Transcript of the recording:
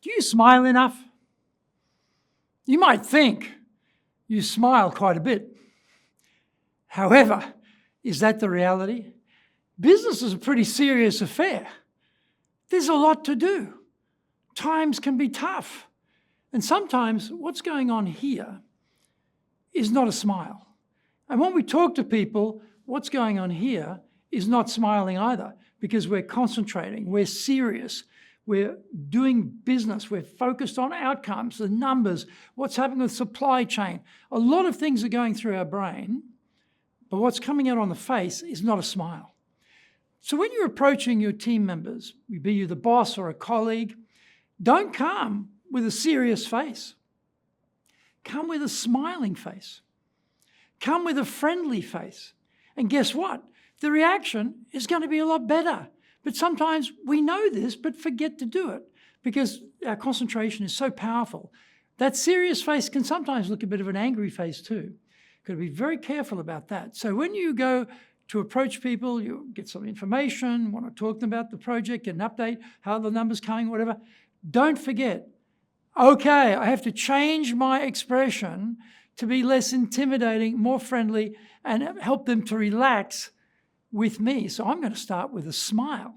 Do you smile enough? You might think you smile quite a bit. However, is that the reality? Business is a pretty serious affair. There's a lot to do. Times can be tough. And sometimes what's going on here is not a smile. And when we talk to people, what's going on here is not smiling either, because we're concentrating, we're serious, we're doing business, we're focused on outcomes, the numbers, what's happening with supply chain. A lot of things are going through our brain, but what's coming out on the face is not a smile. So when you're approaching your team members, be you the boss or a colleague, don't come with a serious face. Come with a smiling face. Come with a friendly face. And guess what? The reaction is going to be a lot better. But sometimes we know this, but forget to do it because our concentration is so powerful. That serious face can sometimes look a bit of an angry face too. Got to be very careful about that. So when you go to approach people, you get some information, want to talk to them about the project, get an update, how the numbers coming, whatever. Don't forget, okay, I have to change my expression to be less intimidating, more friendly, and help them to relax with me. So I'm going to start with a smile.